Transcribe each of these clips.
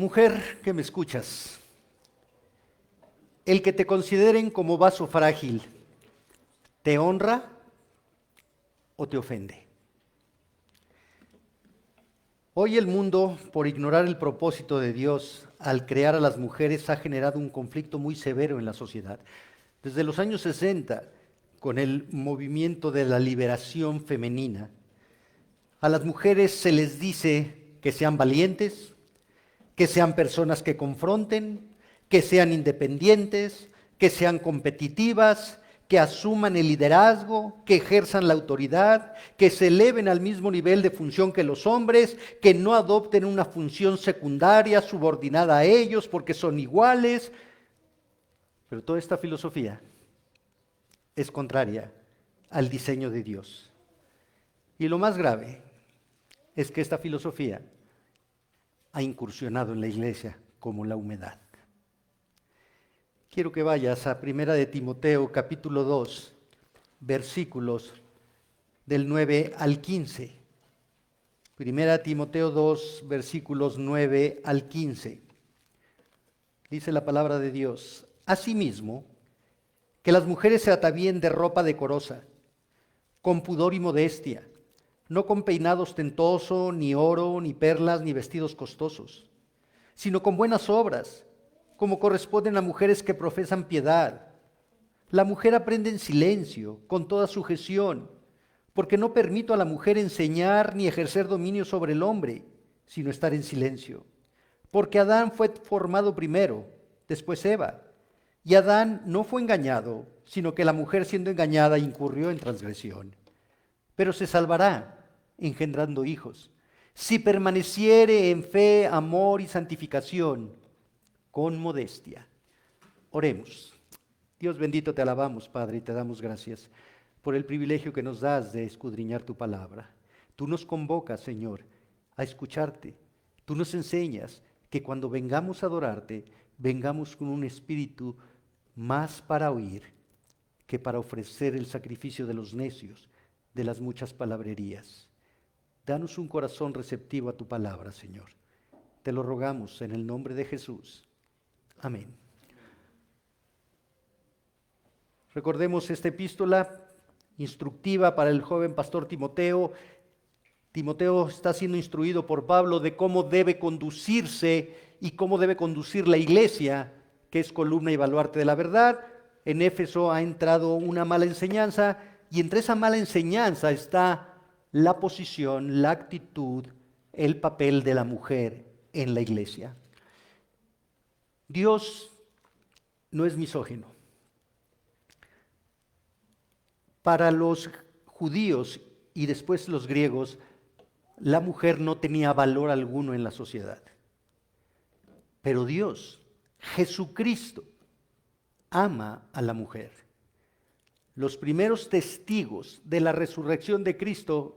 Mujer que me escuchas, el que te consideren como vaso frágil, ¿te honra o te ofende? Hoy el mundo, por ignorar el propósito de Dios al crear a las mujeres, ha generado un conflicto muy severo en la sociedad. Desde los años 60, con el movimiento de la liberación femenina, a las mujeres se les dice que sean valientes, que sean personas que confronten, que sean independientes, que sean competitivas, que asuman el liderazgo, que ejerzan la autoridad, que se eleven al mismo nivel de función que los hombres, que no adopten una función secundaria subordinada a ellos porque son iguales. Pero toda esta filosofía es contraria al diseño de Dios. Y lo más grave es que esta filosofía ha incursionado en la iglesia como la humedad. Quiero que vayas a 1 de Timoteo capítulo 2, versículos del 9 al 15. 1 Timoteo 2, versículos 9 al 15. Dice la palabra de Dios: Asimismo, que las mujeres se atavíen de ropa decorosa, con pudor y modestia, no con peinado ostentoso, ni oro, ni perlas, ni vestidos costosos, sino con buenas obras, como corresponden a mujeres que profesan piedad. La mujer aprende en silencio, con toda sujeción, porque no permito a la mujer enseñar ni ejercer dominio sobre el hombre, sino estar en silencio. Porque Adán fue formado primero, después Eva. Y Adán no fue engañado, sino que la mujer, siendo engañada, incurrió en transgresión. Pero se salvará engendrando hijos, si permaneciere en fe, amor y santificación, con modestia. Oremos. Dios bendito, te alabamos, Padre, y te damos gracias por el privilegio que nos das de escudriñar tu palabra. Tú nos convocas, Señor, a escucharte. Tú nos enseñas que cuando vengamos a adorarte, vengamos con un espíritu más para oír que para ofrecer el sacrificio de los necios, de las muchas palabrerías. Danos un corazón receptivo a tu palabra, Señor. Te lo rogamos en el nombre de Jesús. Amén. Recordemos esta epístola instructiva para el joven pastor Timoteo. Timoteo está siendo instruido por Pablo de cómo debe conducirse y cómo debe conducir la iglesia, que es columna y baluarte de la verdad. En Éfeso ha entrado una mala enseñanza, y entre esa mala enseñanza está la posición, la actitud, el papel de la mujer en la iglesia. Dios no es misógino. Para los judíos y después los griegos, la mujer no tenía valor alguno en la sociedad. Pero Dios, Jesucristo, ama a la mujer. Los primeros testigos de la resurrección de Cristo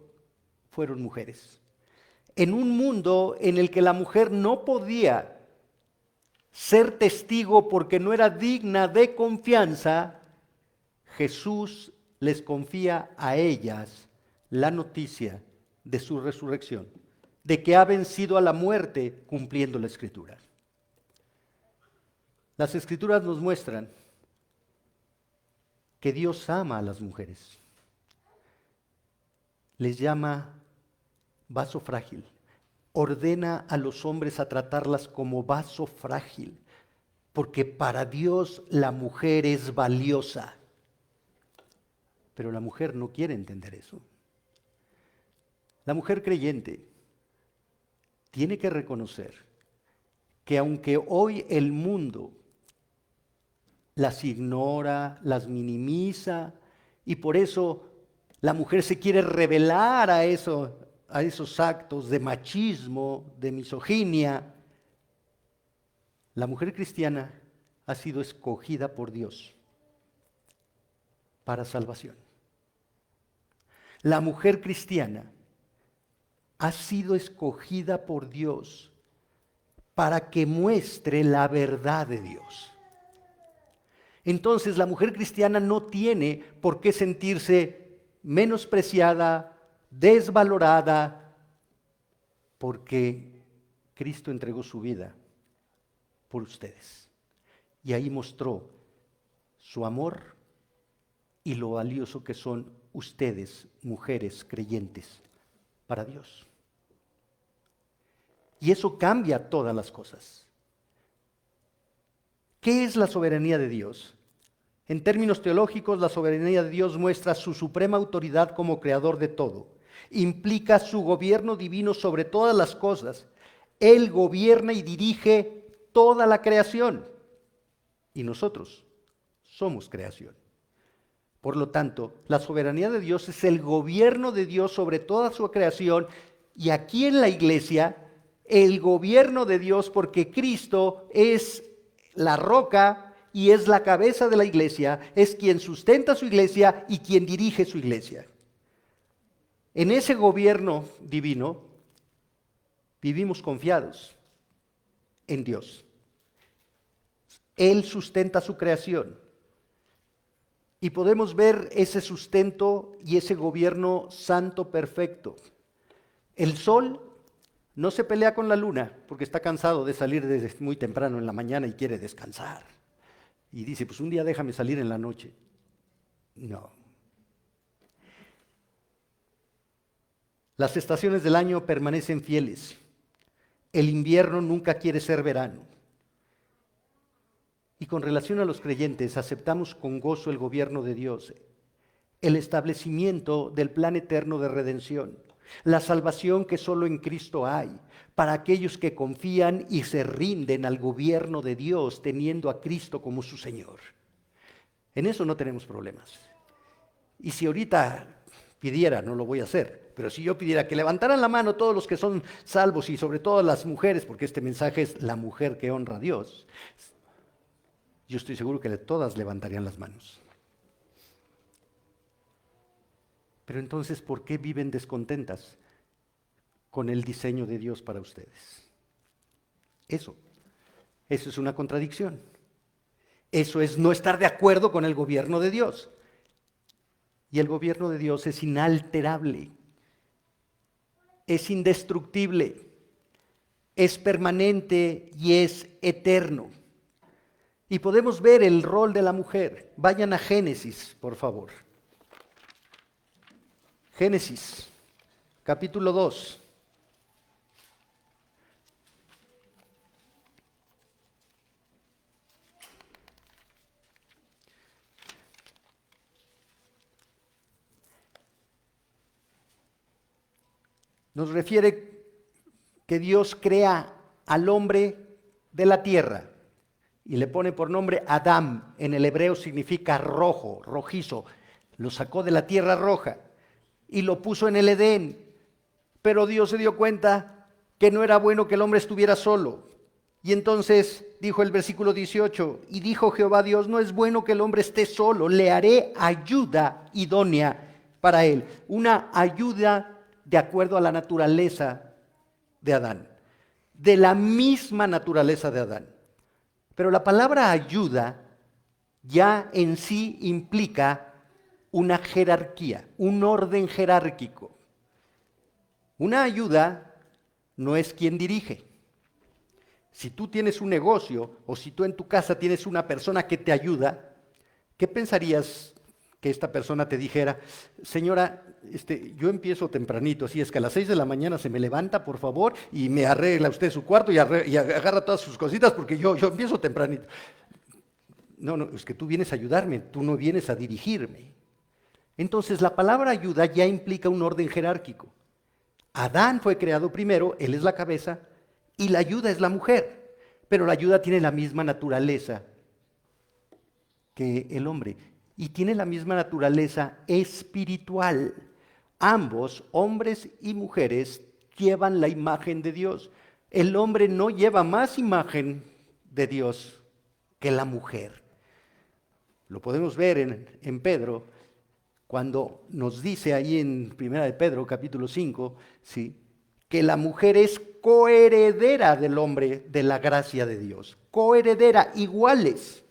fueron mujeres. En un mundo en el que la mujer no podía ser testigo porque no era digna de confianza, Jesús les confía a ellas la noticia de su resurrección, de que ha vencido a la muerte cumpliendo la Escritura. Las Escrituras nos muestran que Dios ama a las mujeres. Les llama vaso frágil. Ordena a los hombres a tratarlas como vaso frágil, porque para Dios la mujer es valiosa. Pero la mujer no quiere entender eso. La mujer creyente tiene que reconocer que aunque hoy el mundo las ignora, las minimiza, y por eso la mujer se quiere rebelar a esos actos de machismo, de misoginia, la mujer cristiana ha sido escogida por Dios para salvación. La mujer cristiana ha sido escogida por Dios para que muestre la verdad de Dios. Entonces la mujer cristiana no tiene por qué sentirse menospreciada, desvalorada, porque Cristo entregó su vida por ustedes. Y ahí mostró su amor y lo valioso que son ustedes, mujeres creyentes, para Dios. Y eso cambia todas las cosas. ¿Qué es la soberanía de Dios? En términos teológicos, la soberanía de Dios muestra su suprema autoridad como creador de todo. Implica su gobierno divino sobre todas las cosas. Él gobierna y dirige toda la creación. Y nosotros somos creación. Por lo tanto, la soberanía de Dios es el gobierno de Dios sobre toda su creación. Y aquí en la iglesia, el gobierno de Dios, porque Cristo es la roca y es la cabeza de la iglesia, es quien sustenta su iglesia y quien dirige su iglesia. En ese gobierno divino vivimos confiados en Dios. Él sustenta su creación y podemos ver ese sustento y ese gobierno santo perfecto. El sol no se pelea con la luna porque está cansado de salir desde muy temprano en la mañana y quiere descansar. Y dice, pues un día déjame salir en la noche. No. Las estaciones del año permanecen fieles. El invierno nunca quiere ser verano. Y con relación a los creyentes, aceptamos con gozo el gobierno de Dios, el establecimiento del plan eterno de redención, la salvación que solo en Cristo hay, para aquellos que confían y se rinden al gobierno de Dios, teniendo a Cristo como su Señor. En eso no tenemos problemas. Y si ahorita pidiera, no lo voy a hacer, pero si yo pidiera que levantaran la mano todos los que son salvos y sobre todo las mujeres, porque este mensaje es la mujer que honra a Dios, yo estoy seguro que todas levantarían las manos. Pero entonces, ¿por qué viven descontentas con el diseño de Dios para ustedes? Eso es una contradicción. Eso es no estar de acuerdo con el gobierno de Dios. Y el gobierno de Dios es inalterable, es indestructible, es permanente y es eterno. Y podemos ver el rol de la mujer. Vayan a Génesis, por favor. Génesis, capítulo 2. Nos refiere que Dios crea al hombre de la tierra y le pone por nombre Adán. En el hebreo significa rojo, rojizo. Lo sacó de la tierra roja y lo puso en el Edén. Pero Dios se dio cuenta que no era bueno que el hombre estuviera solo. Y entonces dijo el versículo 18, y dijo Jehová Dios, no es bueno que el hombre esté solo, le haré ayuda idónea para él. Una ayuda de acuerdo a la naturaleza de Adán, de la misma naturaleza de Adán. Pero la palabra ayuda ya en sí implica una jerarquía, un orden jerárquico. Una ayuda no es quien dirige. Si tú tienes un negocio o si tú en tu casa tienes una persona que te ayuda, ¿qué pensarías que esta persona te dijera? Señora, yo empiezo tempranito, así es que a las 6 de la mañana se me levanta, por favor, y me arregla usted su cuarto y agarra todas sus cositas porque yo empiezo tempranito. No, es que tú vienes a ayudarme, tú no vienes a dirigirme. Entonces la palabra ayuda ya implica un orden jerárquico. Adán fue creado primero, él es la cabeza, y la ayuda es la mujer, pero la ayuda tiene la misma naturaleza que el hombre, y tiene la misma naturaleza espiritual. Ambos, hombres y mujeres, llevan la imagen de Dios. El hombre no lleva más imagen de Dios que la mujer. Lo podemos ver en Pedro, cuando nos dice ahí en 1 de Pedro, capítulo 5, ¿sí?, que la mujer es coheredera del hombre de la gracia de Dios. Coheredera, iguales.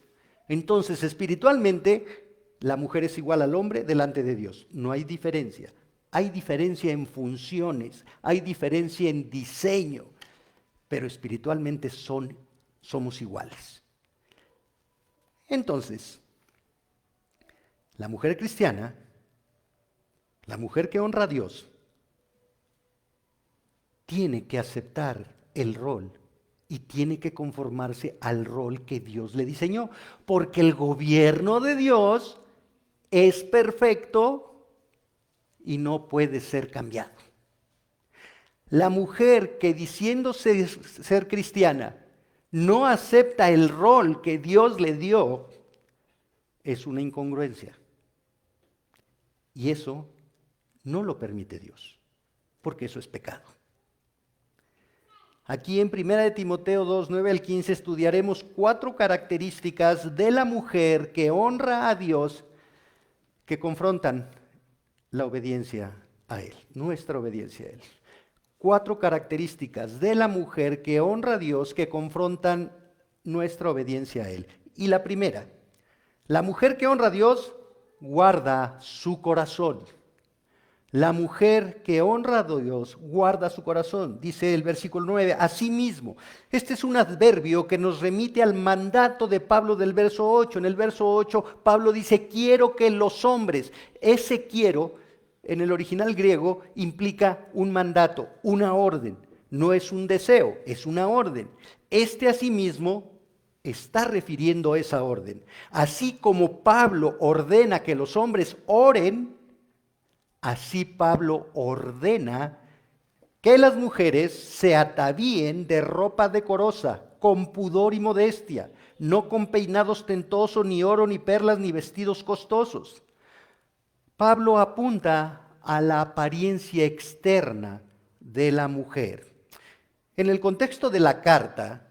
Entonces, espiritualmente, la mujer es igual al hombre delante de Dios. No hay diferencia. Hay diferencia en funciones, hay diferencia en diseño, pero espiritualmente son somos iguales. Entonces, la mujer cristiana, la mujer que honra a Dios, tiene que aceptar el rol y tiene que conformarse al rol que Dios le diseñó, porque el gobierno de Dios es perfecto y no puede ser cambiado. La mujer que diciéndose ser cristiana no acepta el rol que Dios le dio es una incongruencia. Y eso no lo permite Dios, porque eso es pecado. Aquí en 1 Timoteo 2, 9 al 15 estudiaremos 4 características de la mujer que honra a Dios que confrontan la obediencia a Él, nuestra obediencia a Él. 4 características de la mujer que honra a Dios que confrontan nuestra obediencia a Él. Y la primera, la mujer que honra a Dios guarda su corazón. La mujer que honra a Dios guarda su corazón, dice el versículo 9, asimismo. Este es un adverbio que nos remite al mandato de Pablo del verso 8. En el verso 8, Pablo dice, quiero que los hombres, ese quiero, en el original griego, implica un mandato, una orden. No es un deseo, es una orden. Este asimismo está refiriendo a esa orden. Así como Pablo ordena que los hombres oren, así Pablo ordena que las mujeres se atavíen de ropa decorosa, con pudor y modestia, no con peinados tentosos, ni oro, ni perlas, ni vestidos costosos. Pablo apunta a la apariencia externa de la mujer. En el contexto de la carta,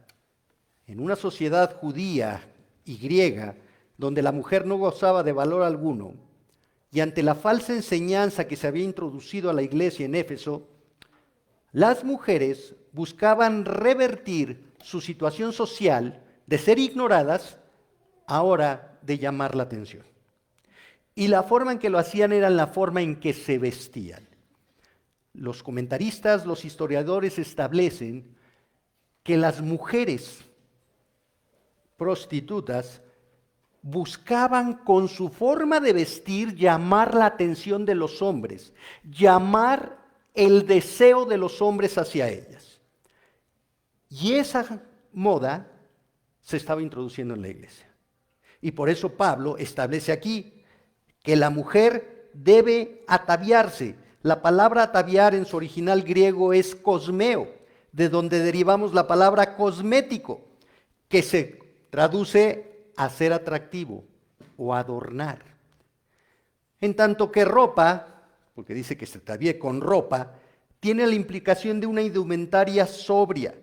en una sociedad judía y griega, donde la mujer no gozaba de valor alguno, y ante la falsa enseñanza que se había introducido a la iglesia en Éfeso, las mujeres buscaban revertir su situación social de ser ignoradas, ahora de llamar la atención. Y la forma en que lo hacían era la forma en que se vestían. Los comentaristas, los historiadores establecen que las mujeres prostitutas buscaban con su forma de vestir llamar la atención de los hombres, llamar el deseo de los hombres hacia ellas. Y esa moda se estaba introduciendo en la iglesia. Y por eso Pablo establece aquí que la mujer debe ataviarse. La palabra ataviar en su original griego es cosmeo, de donde derivamos la palabra cosmético, que se traduce a ser atractivo o adornar. En tanto que ropa, porque dice que se atavíe con ropa, tiene la implicación de una indumentaria sobria.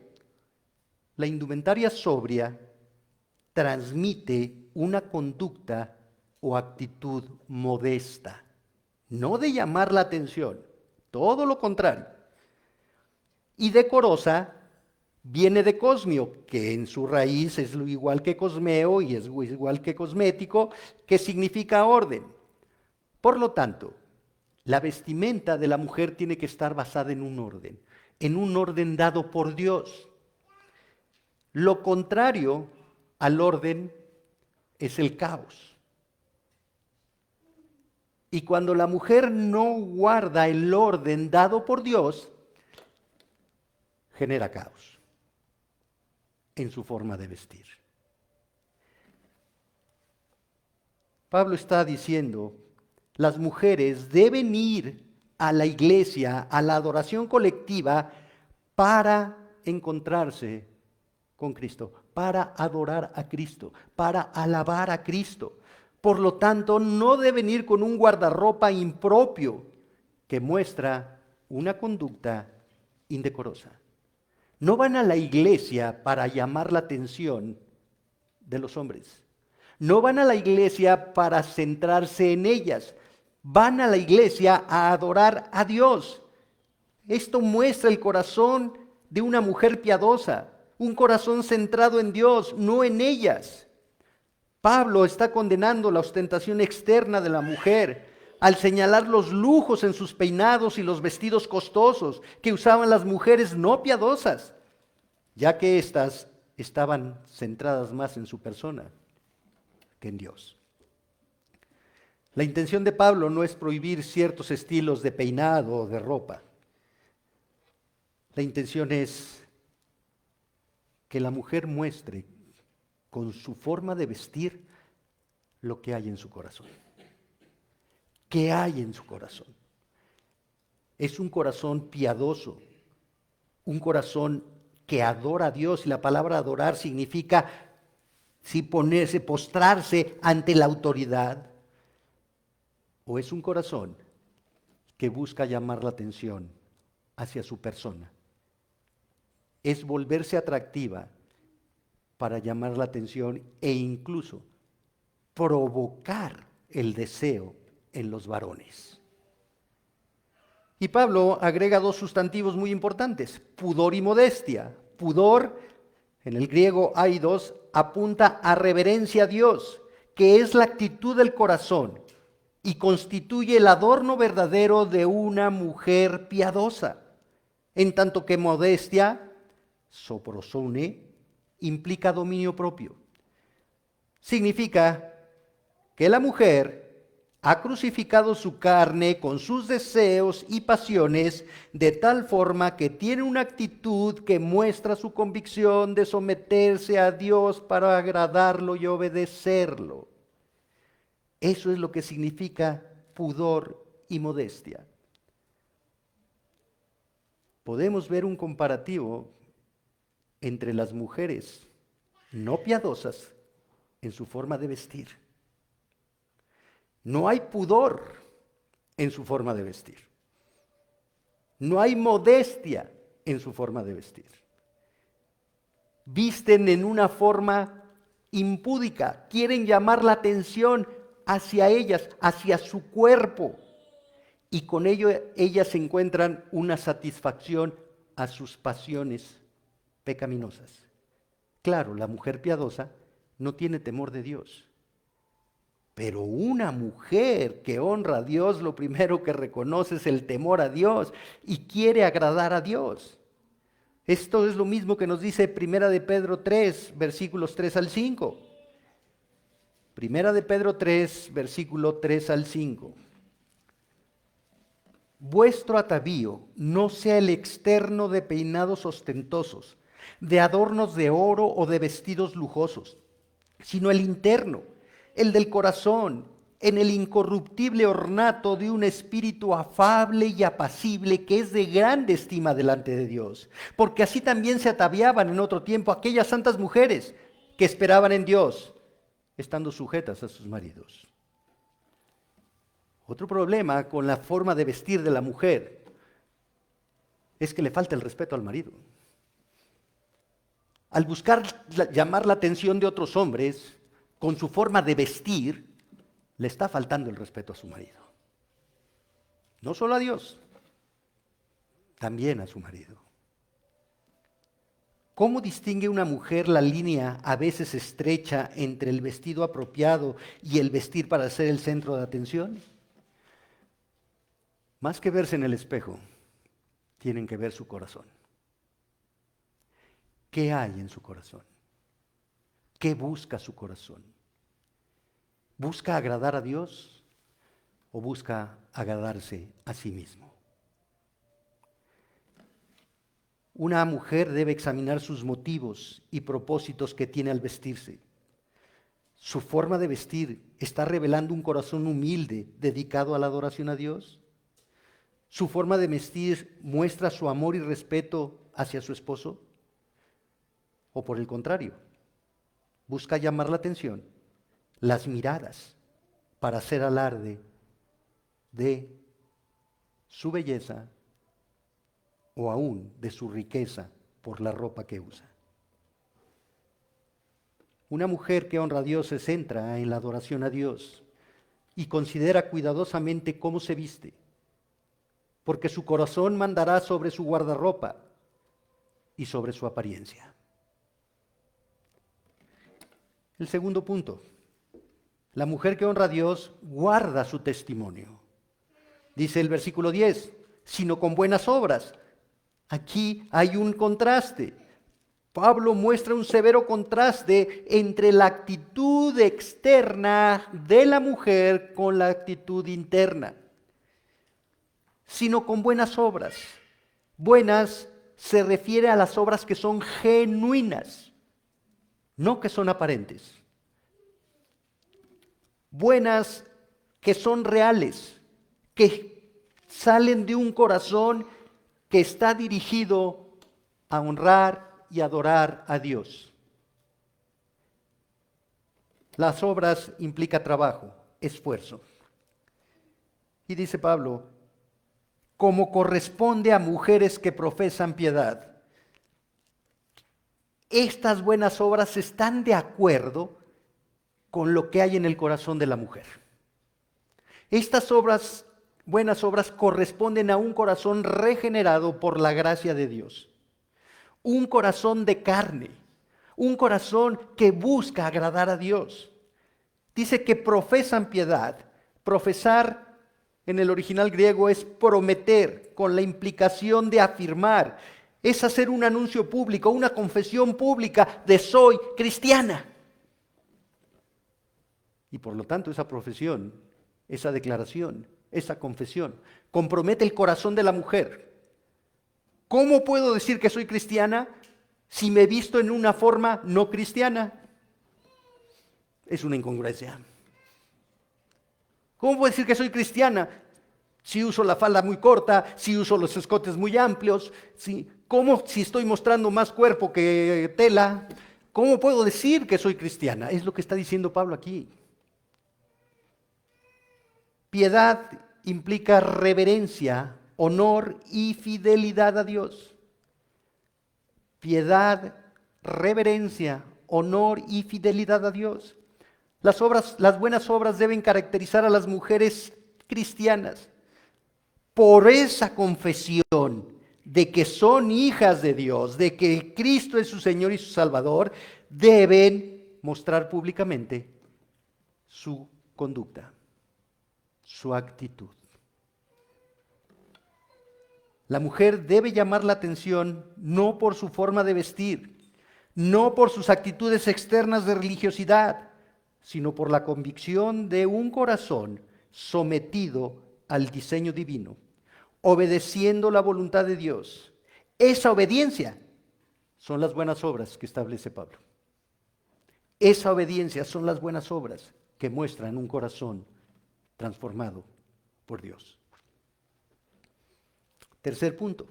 La indumentaria sobria transmite una conducta o actitud modesta, no de llamar la atención, todo lo contrario. Y decorosa viene de cosmio, que en su raíz es lo igual que cosmeo y es igual que cosmético, que significa orden. Por lo tanto, la vestimenta de la mujer tiene que estar basada en un orden dado por Dios. Lo contrario al orden es el caos. Y cuando la mujer no guarda el orden dado por Dios, genera caos en su forma de vestir. Pablo está diciendo, las mujeres deben ir a la iglesia, a la adoración colectiva, para encontrarse con Cristo, para adorar a Cristo, para alabar a Cristo. Por lo tanto, no deben ir con un guardarropa impropio que muestra una conducta indecorosa. No van a la iglesia para llamar la atención de los hombres. No van a la iglesia para centrarse en ellas. Van a la iglesia a adorar a Dios. Esto muestra el corazón de una mujer piadosa, un corazón centrado en Dios, no en ellas. Pablo está condenando la ostentación externa de la mujer al señalar los lujos en sus peinados y los vestidos costosos que usaban las mujeres no piadosas, ya que éstas estaban centradas más en su persona que en Dios. La intención de Pablo no es prohibir ciertos estilos de peinado o de ropa. La intención es que la mujer muestre con su forma de vestir lo que hay en su corazón. ¿Qué hay en su corazón? Es un corazón piadoso, un corazón que adora a Dios, y la palabra adorar significa ponerse, postrarse ante la autoridad, o es un corazón que busca llamar la atención hacia su persona. Es volverse atractiva para llamar la atención e incluso provocar el deseo en los varones. Y Pablo agrega dos sustantivos muy importantes: pudor y modestia. Pudor, en el griego aidos, apunta a reverencia a Dios, que es la actitud del corazón y constituye el adorno verdadero de una mujer piadosa. En tanto que modestia, soprosune, implica dominio propio. Significa que la mujer ha crucificado su carne con sus deseos y pasiones de tal forma que tiene una actitud que muestra su convicción de someterse a Dios para agradarlo y obedecerlo. Eso es lo que significa pudor y modestia. Podemos ver un comparativo entre las mujeres no piadosas en su forma de vestir. No hay pudor en su forma de vestir. No hay modestia en su forma de vestir. Visten en una forma impúdica, quieren llamar la atención hacia ellas, hacia su cuerpo, y con ello ellas encuentran una satisfacción a sus pasiones pecaminosas. Claro, la mujer piadosa no tiene temor de Dios. Pero una mujer que honra a Dios, lo primero que reconoce es el temor a Dios y quiere agradar a Dios. Esto es lo mismo que nos dice Primera de Pedro 3, versículos 3 al 5. Primera de Pedro 3, versículo 3 al 5. Vuestro atavío no sea el externo de peinados ostentosos, de adornos de oro o de vestidos lujosos, sino el interno, el del corazón, en el incorruptible ornato de un espíritu afable y apacible que es de grande estima delante de Dios. Porque así también se ataviaban en otro tiempo aquellas santas mujeres que esperaban en Dios, estando sujetas a sus maridos. Otro problema con la forma de vestir de la mujer es que le falta el respeto al marido. Al buscar llamar la atención de otros hombres, con su forma de vestir, le está faltando el respeto a su marido. No solo a Dios, también a su marido. ¿Cómo distingue una mujer la línea a veces estrecha entre el vestido apropiado y el vestir para ser el centro de atención? Más que verse en el espejo, tienen que ver su corazón. ¿Qué hay en su corazón? ¿Qué busca su corazón? ¿Busca agradar a Dios o busca agradarse a sí mismo? Una mujer debe examinar sus motivos y propósitos que tiene al vestirse. ¿Su forma de vestir está revelando un corazón humilde dedicado a la adoración a Dios? ¿Su forma de vestir muestra su amor y respeto hacia su esposo? ¿O por el contrario, busca llamar la atención, las miradas, para hacer alarde de su belleza o aún de su riqueza por la ropa que usa? Una mujer que honra a Dios se centra en la adoración a Dios y considera cuidadosamente cómo se viste, porque su corazón mandará sobre su guardarropa y sobre su apariencia. El segundo punto: la mujer que honra a Dios guarda su testimonio. Dice el versículo 10, sino con buenas obras. Aquí hay un contraste. Pablo muestra un severo contraste entre la actitud externa de la mujer con la actitud interna, sino con buenas obras. Buenas se refiere a las obras que son genuinas, no que son aparentes. Buenas que son reales, que salen de un corazón que está dirigido a honrar y adorar a Dios. Las obras implican trabajo, esfuerzo. Y dice Pablo, como corresponde a mujeres que profesan piedad, estas buenas obras están de acuerdo con lo que hay en el corazón de la mujer. Estas obras, buenas obras, corresponden a un corazón regenerado por la gracia de Dios. Un corazón de carne, un corazón que busca agradar a Dios. Dice que profesan piedad. Profesar en el original griego es prometer, con la implicación de afirmar. Es hacer un anuncio público, una confesión pública de soy cristiana. Y por lo tanto esa profesión, esa declaración, esa confesión, compromete el corazón de la mujer. ¿Cómo puedo decir que soy cristiana si me he visto en una forma no cristiana? Es una incongruencia. ¿Cómo puedo decir que soy cristiana si uso la falda muy corta, si uso los escotes muy amplios? ¿Cómo si estoy mostrando más cuerpo que tela? ¿Cómo puedo decir que soy cristiana? Es lo que está diciendo Pablo aquí. Piedad implica reverencia, honor y fidelidad a Dios. Piedad, reverencia, honor y fidelidad a Dios. Las buenas obras deben caracterizar a las mujeres cristianas por esa confesión de que son hijas de Dios, de que Cristo es su Señor y su Salvador. Deben mostrar públicamente su conducta, su actitud. La mujer debe llamar la atención no por su forma de vestir, no por sus actitudes externas de religiosidad, sino por la convicción de un corazón sometido al diseño divino, obedeciendo la voluntad de Dios. Esa obediencia son las buenas obras que establece Pablo. Esa obediencia son las buenas obras que muestran un corazón transformado por Dios. Tercer punto.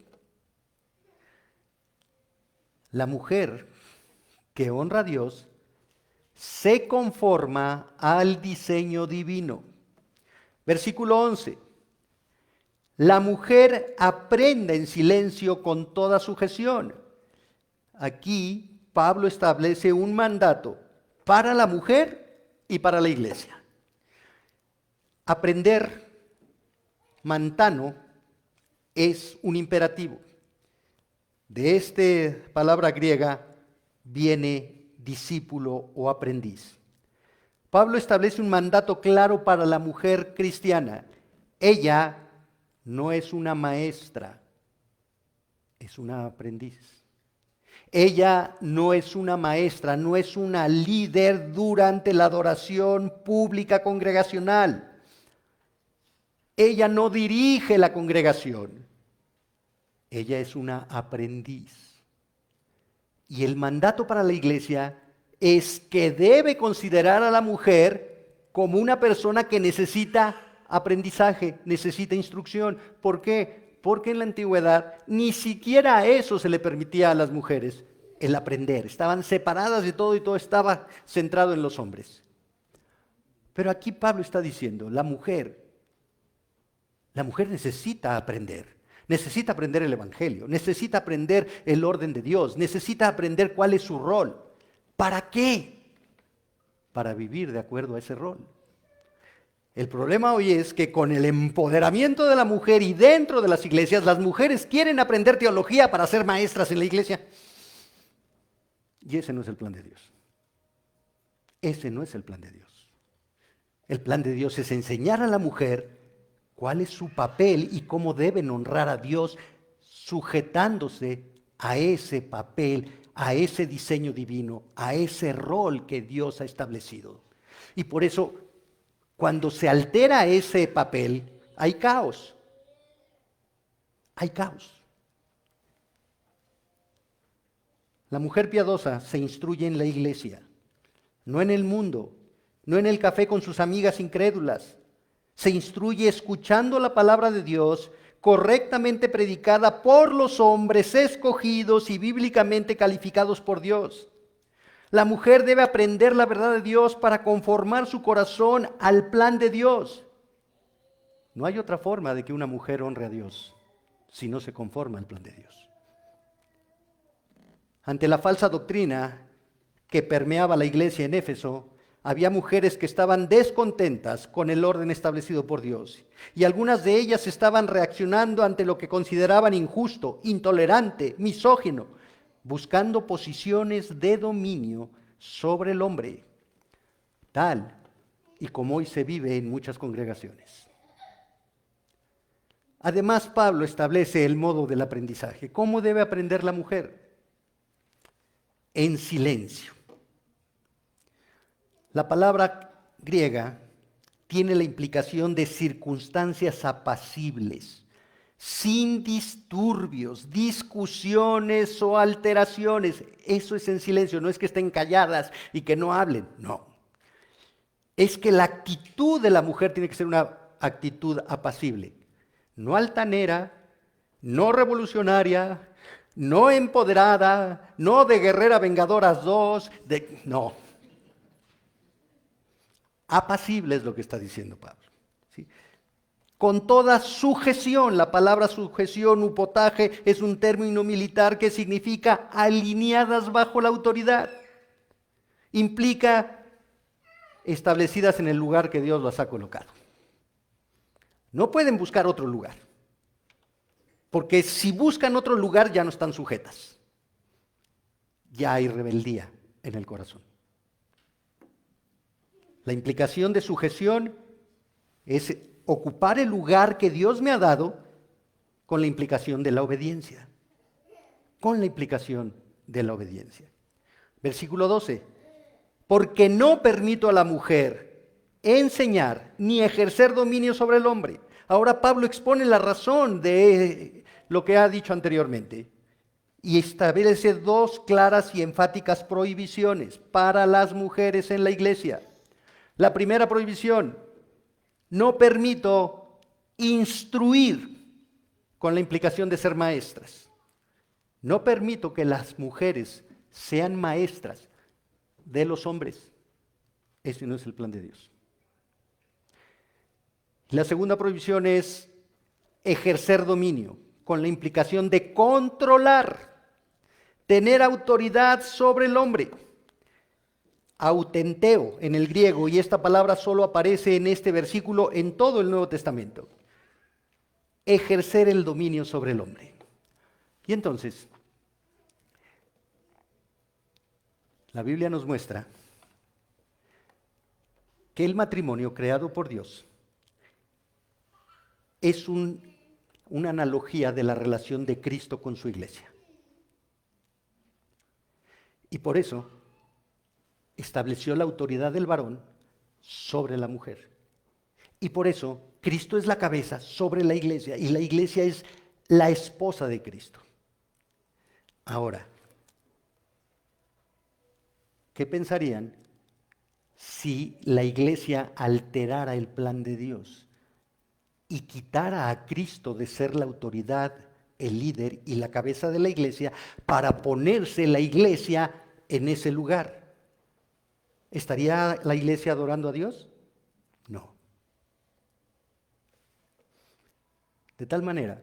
La mujer que honra a Dios se conforma al diseño divino. Versículo 11. La mujer aprende en silencio con toda sujeción. Aquí Pablo establece un mandato para la mujer y para la iglesia. Aprender, mantano, es un imperativo. De esta palabra griega viene discípulo o aprendiz. Pablo establece un mandato claro para la mujer cristiana. Ella no es una maestra, es una aprendiz. Ella no es una maestra, no es una líder durante la adoración pública congregacional. Ella no dirige la congregación. Ella es una aprendiz. Y el mandato para la iglesia es que debe considerar a la mujer como una persona que necesita aprendizaje, necesita instrucción. ¿Por qué? Porque en la antigüedad ni siquiera a eso se le permitía a las mujeres, el aprender. Estaban separadas de todo y todo estaba centrado en los hombres. Pero aquí Pablo está diciendo, la mujer necesita aprender el Evangelio, necesita aprender el orden de Dios, necesita aprender cuál es su rol. ¿Para qué? Para vivir de acuerdo a ese rol. El problema hoy es que con el empoderamiento de la mujer y dentro de las iglesias, las mujeres quieren aprender teología para ser maestras en la iglesia. Y ese no es el plan de Dios. Ese no es el plan de Dios. El plan de Dios es enseñar a la mujer cuál es su papel y cómo deben honrar a Dios sujetándose a ese papel, a ese diseño divino, a ese rol que Dios ha establecido. Y por eso, cuando se altera ese papel, hay caos. Hay caos. La mujer piadosa se instruye en la iglesia, no en el mundo, no en el café con sus amigas incrédulas. Se instruye escuchando la palabra de Dios, correctamente predicada por los hombres escogidos y bíblicamente calificados por Dios. La mujer debe aprender la verdad de Dios para conformar su corazón al plan de Dios. No hay otra forma de que una mujer honre a Dios si no se conforma al plan de Dios. Ante la falsa doctrina que permeaba la iglesia en Éfeso, había mujeres que estaban descontentas con el orden establecido por Dios. Y algunas de ellas estaban reaccionando ante lo que consideraban injusto, intolerante, misógino, buscando posiciones de dominio sobre el hombre, tal y como hoy se vive en muchas congregaciones. Además, Pablo establece el modo del aprendizaje. ¿Cómo debe aprender la mujer? En silencio. La palabra griega tiene la implicación de circunstancias apacibles, sin disturbios, discusiones o alteraciones. Eso es en silencio, no es que estén calladas y que no hablen, no. Es que la actitud de la mujer tiene que ser una actitud apacible, no altanera, no revolucionaria, no empoderada, no de guerrera vengadoras dos, no. Apacible es lo que está diciendo Pablo. ¿Sí? Con toda sujeción, la palabra sujeción, upotaje, es un término militar que significa alineadas bajo la autoridad. Implica establecidas en el lugar que Dios las ha colocado. No pueden buscar otro lugar, porque si buscan otro lugar ya no están sujetas. Ya hay rebeldía en el corazón. La implicación de sujeción es ocupar el lugar que Dios me ha dado con la implicación de la obediencia. Con la implicación de la obediencia. Versículo 12. Porque no permito a la mujer enseñar ni ejercer dominio sobre el hombre. Ahora Pablo expone la razón de lo que ha dicho anteriormente y establece dos claras y enfáticas prohibiciones para las mujeres en la iglesia. La primera prohibición: no permito instruir, con la implicación de ser maestras. No permito que las mujeres sean maestras de los hombres. Ese no es el plan de Dios. La segunda prohibición es ejercer dominio, con la implicación de controlar, tener autoridad sobre el hombre. Autenteo en el griego, y esta palabra solo aparece en este versículo en todo el Nuevo Testamento. Ejercer el dominio sobre el hombre. Y entonces, la Biblia nos muestra que el matrimonio creado por Dios es una analogía de la relación de Cristo con su iglesia. Y por eso estableció la autoridad del varón sobre la mujer. Y por eso Cristo es la cabeza sobre la iglesia y la iglesia es la esposa de Cristo. Ahora, ¿qué pensarían si la iglesia alterara el plan de Dios y quitara a Cristo de ser la autoridad, el líder y la cabeza de la iglesia para ponerse la iglesia en ese lugar? ¿Estaría la iglesia adorando a Dios? No. De tal manera,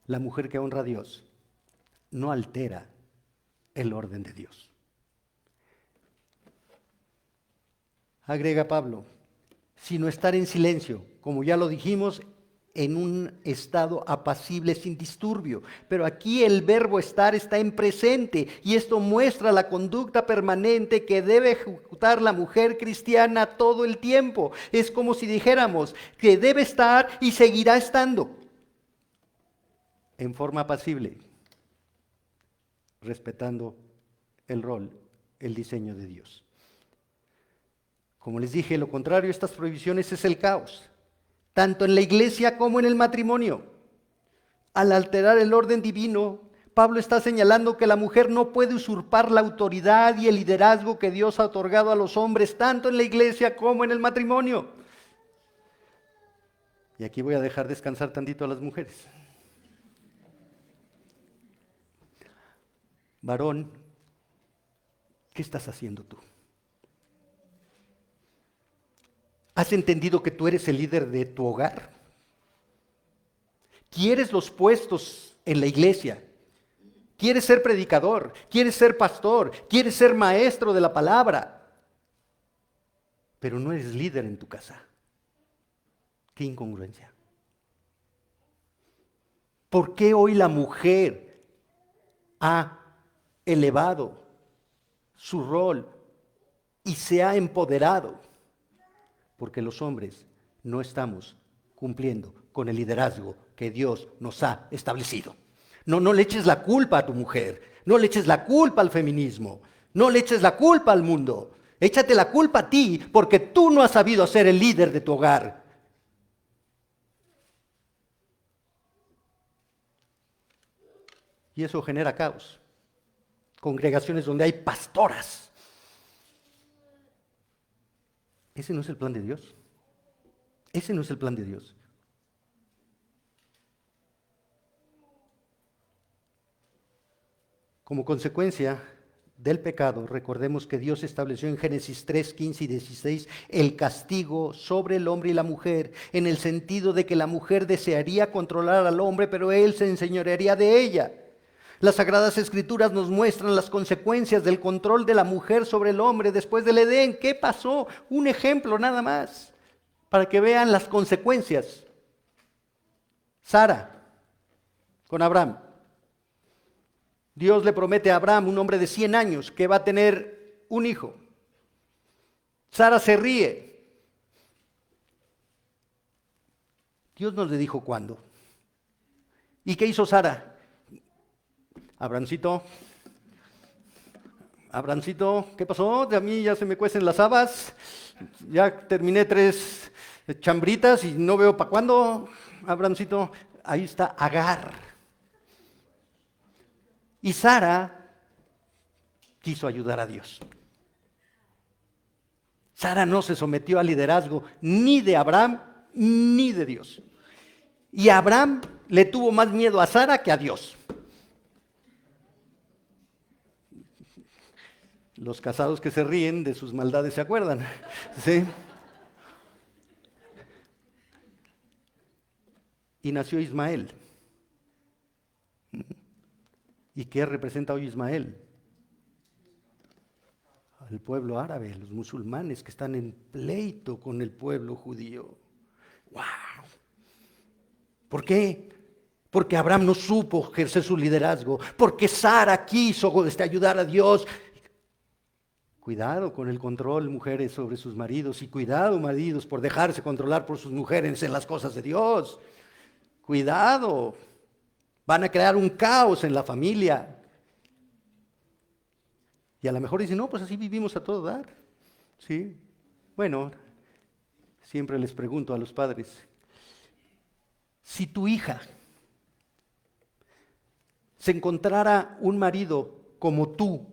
la mujer que honra a Dios no altera el orden de Dios. Agrega Pablo, sino estar en silencio, como ya lo dijimos, en un estado apacible sin disturbio. Pero aquí el verbo estar está en presente y esto muestra la conducta permanente que debe ejecutar la mujer cristiana todo el tiempo. Es como si dijéramos que debe estar y seguirá estando en forma apacible, respetando el rol, el diseño de Dios. Como les dije, lo contrario a estas prohibiciones es el caos, tanto en la iglesia como en el matrimonio. Al alterar el orden divino, Pablo está señalando que la mujer no puede usurpar la autoridad y el liderazgo que Dios ha otorgado a los hombres, tanto en la iglesia como en el matrimonio. Y aquí voy a dejar descansar tantito a las mujeres. Varón, ¿qué estás haciendo tú? ¿Has entendido que tú eres el líder de tu hogar? ¿Quieres los puestos en la iglesia? ¿Quieres ser predicador? ¿Quieres ser pastor? ¿Quieres ser maestro de la palabra? Pero no eres líder en tu casa. ¡Qué incongruencia! ¿Por qué hoy la mujer ha elevado su rol y se ha empoderado? Porque los hombres no estamos cumpliendo con el liderazgo que Dios nos ha establecido. No le eches la culpa a tu mujer, no le eches la culpa al feminismo, no le eches la culpa al mundo. Échate la culpa a ti porque tú no has sabido ser el líder de tu hogar. Y eso genera caos. Congregaciones donde hay pastoras. Ese no es el plan de Dios. Ese no es el plan de Dios. Como consecuencia del pecado, recordemos que Dios estableció en Génesis 3, 15 y 16 el castigo sobre el hombre y la mujer, en el sentido de que la mujer desearía controlar al hombre, pero él se enseñorearía de ella. Las Sagradas Escrituras nos muestran las consecuencias del control de la mujer sobre el hombre después del Edén. ¿Qué pasó? Un ejemplo nada más, para que vean las consecuencias. Sara, con Abraham. Dios le promete a Abraham, un hombre de 100 años, que va a tener un hijo. Sara se ríe. Dios no le dijo cuándo. ¿Y qué hizo Sara? Abrancito, ¿qué pasó? A mí ya se me cuecen las habas, ya terminé 3 chambritas y no veo para cuándo. Abrancito, ahí está Agar. Y Sara quiso ayudar a Dios. Sara no se sometió al liderazgo ni de Abraham ni de Dios. Y Abraham le tuvo más miedo a Sara que a Dios. Los casados que se ríen de sus maldades se acuerdan. ¿Sí? Y nació Ismael. ¿Y qué representa hoy Ismael? Al pueblo árabe, los musulmanes que están en pleito con el pueblo judío. ¡Wow! ¿Por qué? Porque Abraham no supo ejercer su liderazgo, porque Sara quiso ayudar a Dios. Cuidado con el control, mujeres, sobre sus maridos, y cuidado, maridos, por dejarse controlar por sus mujeres en las cosas de Dios. Cuidado, van a crear un caos en la familia. Y a lo mejor dicen, no, pues así vivimos a todo dar. ¿Sí? Bueno, siempre les pregunto a los padres, si tu hija se encontrara un marido como tú,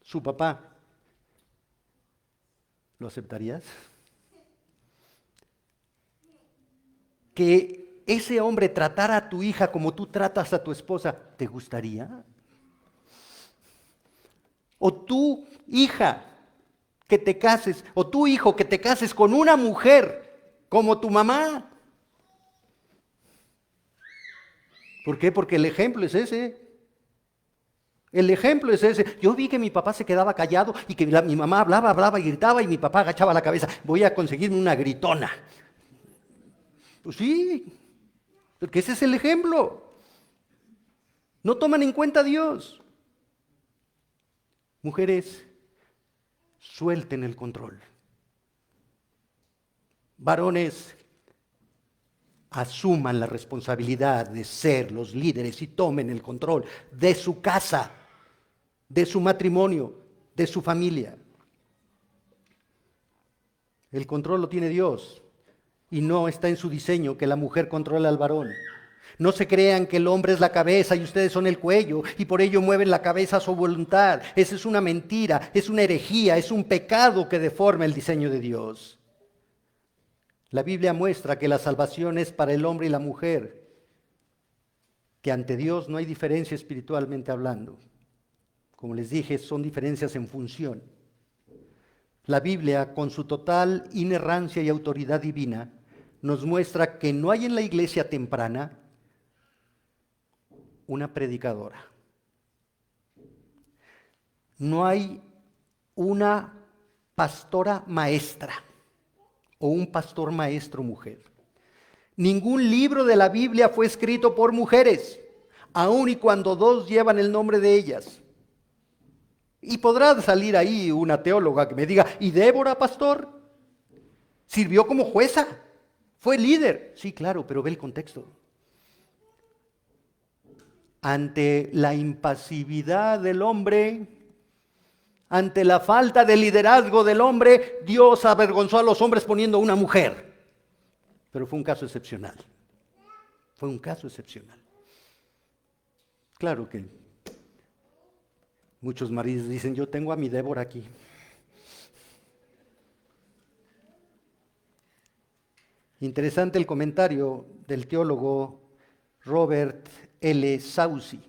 su papá, ¿lo aceptarías? Que ese hombre tratara a tu hija como tú tratas a tu esposa, ¿te gustaría? O tu hija que te cases, o tu hijo que te cases con una mujer como tu mamá. ¿Por qué? Porque el ejemplo es ese. El ejemplo es ese. Yo vi que mi papá se quedaba callado y que mi mamá hablaba y gritaba y mi papá agachaba la cabeza. Voy a conseguirme una gritona. Pues sí, porque ese es el ejemplo. No toman en cuenta a Dios. Mujeres, suelten el control. Varones, asuman la responsabilidad de ser los líderes y tomen el control de su casa. de su matrimonio, de su familia. El control lo tiene Dios y no está en su diseño que la mujer controle al varón. No se crean que el hombre es la cabeza y ustedes son el cuello y por ello mueven la cabeza a su voluntad. Esa es una mentira, es una herejía, es un pecado que deforma el diseño de Dios. La Biblia muestra que la salvación es para el hombre y la mujer, que ante Dios no hay diferencia espiritualmente hablando. Como les dije, son diferencias en función. La Biblia, con su total inerrancia y autoridad divina, nos muestra que no hay en la iglesia temprana una predicadora. No hay una pastora maestra o un pastor maestro mujer. Ningún libro de la Biblia fue escrito por mujeres, aun y cuando dos llevan el nombre de ellas. Y podrá salir ahí una teóloga que me diga, ¿y Débora, pastor? ¿Sirvió como jueza? ¿Fue líder? Sí, claro, pero ve el contexto. Ante la impasividad del hombre, ante la falta de liderazgo del hombre, Dios avergonzó a los hombres poniendo una mujer. Pero fue un caso excepcional. Fue un caso excepcional. Claro que muchos maridos dicen, yo tengo a mi Débora aquí. Interesante el comentario del teólogo Robert L. Saucy.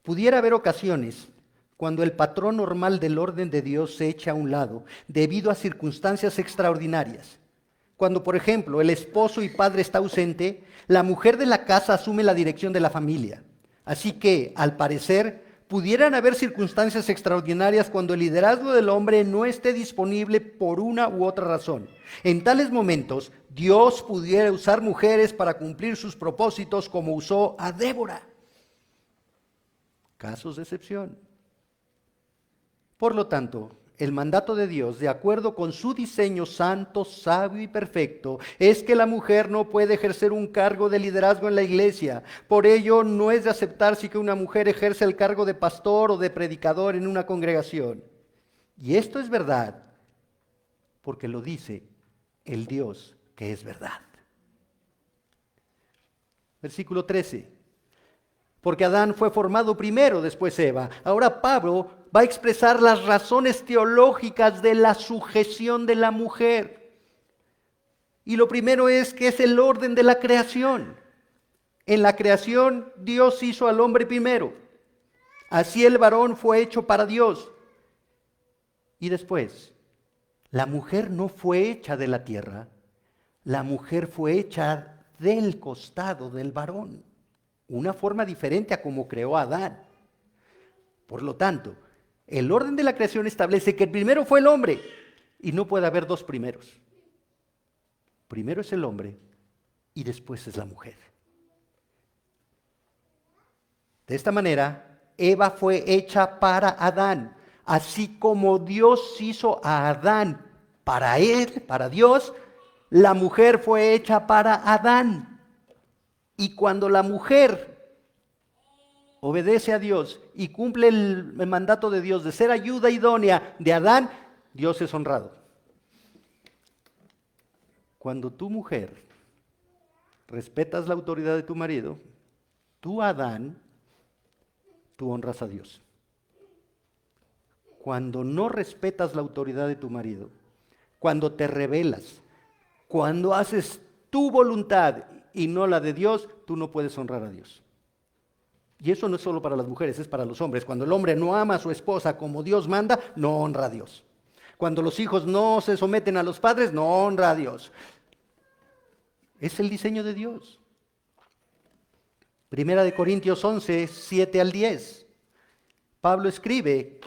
Pudiera haber ocasiones cuando el patrón normal del orden de Dios se echa a un lado debido a circunstancias extraordinarias. Cuando, por ejemplo, el esposo y padre está ausente, la mujer de la casa asume la dirección de la familia. Así que, al parecer, pudieran haber circunstancias extraordinarias cuando el liderazgo del hombre no esté disponible por una u otra razón. En tales momentos, Dios pudiera usar mujeres para cumplir sus propósitos como usó a Débora. Casos de excepción. Por lo tanto, el mandato de Dios, de acuerdo con su diseño santo, sabio y perfecto, es que la mujer no puede ejercer un cargo de liderazgo en la iglesia. Por ello, no es de aceptarse que una mujer ejerce el cargo de pastor o de predicador en una congregación. Y esto es verdad, porque lo dice el Dios que es verdad. Versículo 13. Porque Adán fue formado primero, después Eva. Ahora Pablo va a expresar las razones teológicas de la sujeción de la mujer. Y lo primero es que es el orden de la creación. En la creación Dios hizo al hombre primero. Así el varón fue hecho para Dios. Y después, la mujer no fue hecha de la tierra. La mujer fue hecha del costado del varón. Una forma diferente a como creó a Adán. Por lo tanto, el orden de la creación establece que el primero fue el hombre y no puede haber dos primeros. Primero es el hombre y después es la mujer. De esta manera, Eva fue hecha para Adán, así como Dios hizo a Adán para él, para Dios, la mujer fue hecha para Adán. Y cuando la mujer obedece a Dios y cumple el mandato de Dios de ser ayuda idónea de Adán, Dios es honrado. Cuando tu mujer respetas la autoridad de tu marido, tú, Adán, tú honras a Dios. Cuando no respetas la autoridad de tu marido, cuando te rebelas, cuando haces tu voluntad y no la de Dios, tú no puedes honrar a Dios. Y eso no es solo para las mujeres, es para los hombres. Cuando el hombre no ama a su esposa como Dios manda, no honra a Dios. Cuando los hijos no se someten a los padres, no honra a Dios. Es el diseño de Dios. Primera de Corintios 11, 7 al 10. Pablo escribe,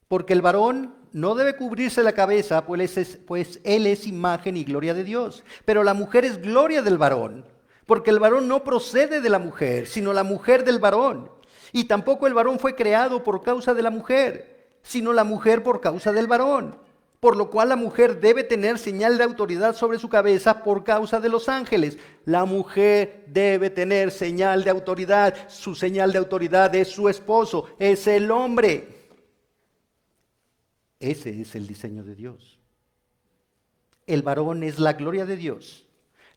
porque el varón no debe cubrirse la cabeza, pues él es imagen y gloria de Dios. Pero la mujer es gloria del varón, porque el varón no procede de la mujer, sino la mujer del varón. Y tampoco el varón fue creado por causa de la mujer, sino la mujer por causa del varón. por lo cual la mujer debe tener señal de autoridad sobre su cabeza por causa de los ángeles. La mujer debe tener señal de autoridad. Su señal de autoridad es su esposo, es el hombre. Ese es el diseño de Dios. El varón es la gloria de Dios.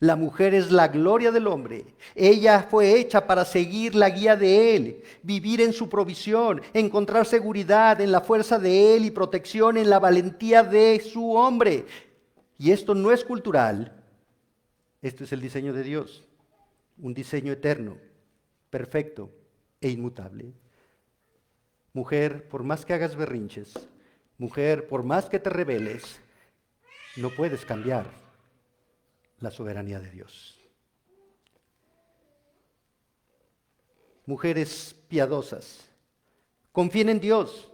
La mujer es la gloria del hombre. Ella fue hecha para seguir la guía de Él, vivir en su provisión, encontrar seguridad en la fuerza de Él y protección en la valentía de su hombre. Y esto no es cultural, esto es el diseño de Dios, un diseño eterno, perfecto e inmutable. Mujer, por más que hagas berrinches, mujer, por más que te rebeles, no puedes cambiar la soberanía de Dios. Mujeres piadosas, confíen en Dios,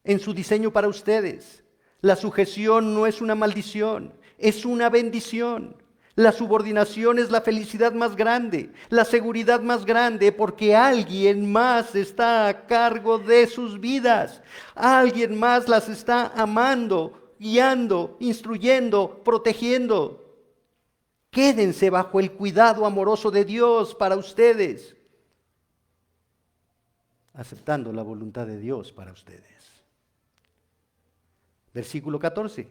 en su diseño para ustedes. La sujeción no es una maldición, es una bendición. La subordinación es la felicidad más grande, la seguridad más grande, porque alguien más está a cargo de sus vidas. Alguien más las está amando, guiando, instruyendo, protegiendo. Quédense bajo el cuidado amoroso de Dios para ustedes, aceptando la voluntad de Dios para ustedes. Versículo 14.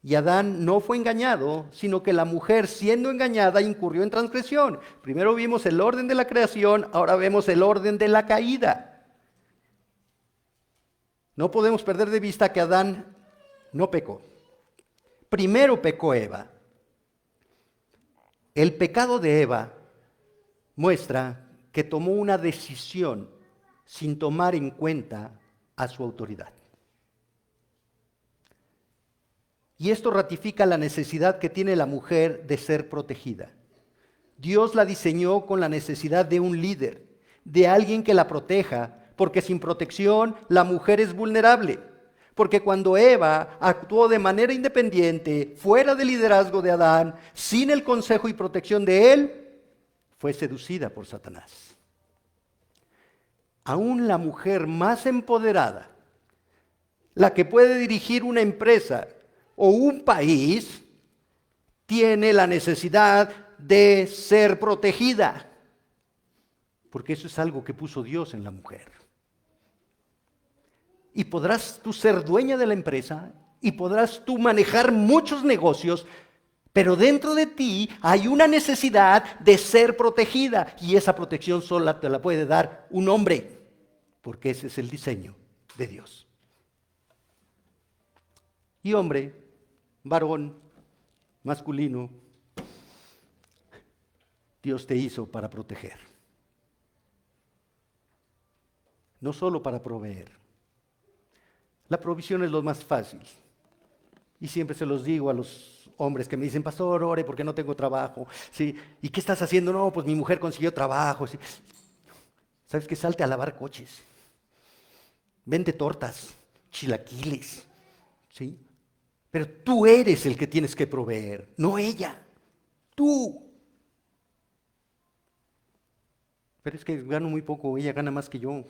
Y Adán no fue engañado, sino que la mujer, siendo engañada, incurrió en transgresión. Primero vimos el orden de la creación, ahora vemos el orden de la caída. No podemos perder de vista que Adán no pecó. Primero pecó Eva. El pecado de Eva muestra que tomó una decisión sin tomar en cuenta a su autoridad. Y esto ratifica la necesidad que tiene la mujer de ser protegida. Dios la diseñó con la necesidad de un líder, de alguien que la proteja, porque sin protección la mujer es vulnerable. Porque cuando Eva actuó de manera independiente, fuera del liderazgo de Adán, sin el consejo y protección de él, fue seducida por Satanás. Aún la mujer más empoderada, la que puede dirigir una empresa o un país, tiene la necesidad de ser protegida. Porque eso es algo que puso Dios en la mujer. Y podrás tú ser dueña de la empresa y podrás tú manejar muchos negocios, pero dentro de ti hay una necesidad de ser protegida y esa protección sola te la puede dar un hombre, porque ese es el diseño de Dios. Y hombre, varón, masculino, Dios te hizo para proteger, no solo para proveer. La provisión es lo más fácil. Y siempre se los digo a los hombres que me dicen, pastor, ore porque no tengo trabajo. ¿Sí? ¿Y qué estás haciendo? No, pues mi mujer consiguió trabajo. ¿Sí? ¿Sabes qué? Salte a lavar coches. Vende tortas, chilaquiles. ¿Sí? Pero tú eres el que tienes que proveer, no ella. Tú. Pero es que gano muy poco, ella gana más que yo.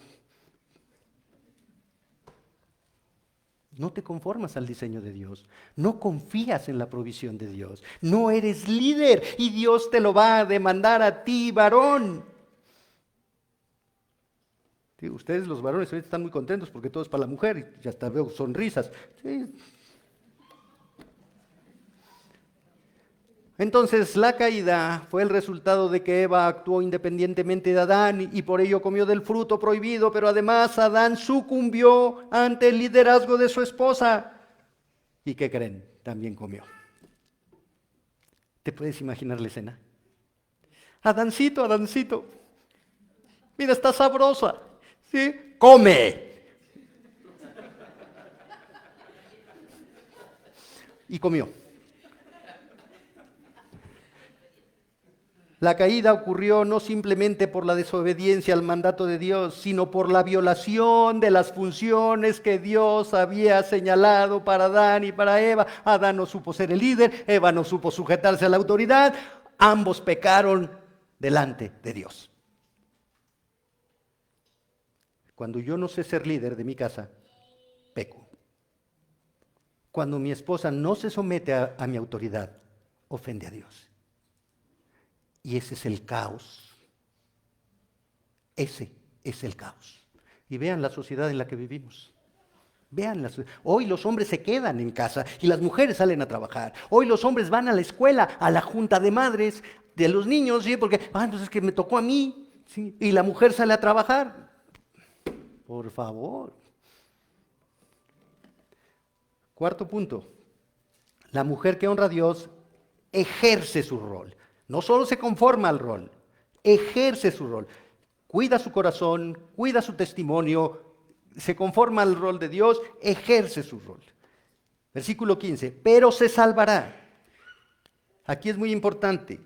No te conformas al diseño de Dios, no confías en la provisión de Dios, no eres líder y Dios te lo va a demandar a ti, varón. Sí, ustedes los varones ahorita están muy contentos porque todo es para la mujer y hasta veo sonrisas. Sí. Entonces la caída fue el resultado de que Eva actuó independientemente de Adán y por ello comió del fruto prohibido, pero además Adán sucumbió ante el liderazgo de su esposa. ¿Y qué creen? También comió. ¿Te puedes imaginar la escena? Adancito, Adancito, mira, está sabrosa, ¿sí? ¡Come! Y comió. La caída ocurrió no simplemente por la desobediencia al mandato de Dios, sino por la violación de las funciones que Dios había señalado para Adán y para Eva. Adán no supo ser el líder, Eva no supo sujetarse a la autoridad. Ambos pecaron delante de Dios. Cuando yo no sé ser líder de mi casa, peco. Cuando mi esposa no se somete a mi autoridad, ofende a Dios. Y ese es el caos. Ese es el caos. Y vean la sociedad en la que vivimos. Vean, hoy los hombres se quedan en casa y las mujeres salen a trabajar. Hoy los hombres van a la escuela, a la junta de madres de los niños, ¿sí? Porque, entonces es que me tocó a mí, ¿sí? Y la mujer sale a trabajar. Por favor. Cuarto punto. La mujer que honra a Dios ejerce su rol. No solo se conforma al rol, ejerce su rol. Cuida su corazón, cuida su testimonio, se conforma al rol de Dios, ejerce su rol. Versículo 15, pero se salvará. Aquí es muy importante.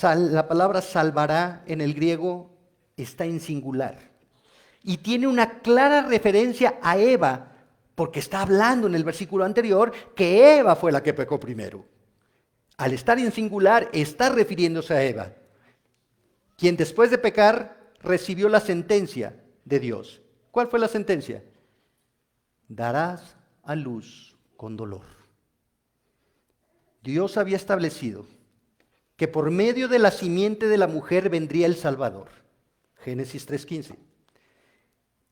La palabra salvará en el griego está en singular. Y tiene una clara referencia a Eva, porque está hablando en el versículo anterior que Eva fue la que pecó primero. Al estar en singular, está refiriéndose a Eva, quien después de pecar recibió la sentencia de Dios. ¿Cuál fue la sentencia? Darás a luz con dolor. Dios había establecido que por medio de la simiente de la mujer vendría el Salvador. Génesis 3:15.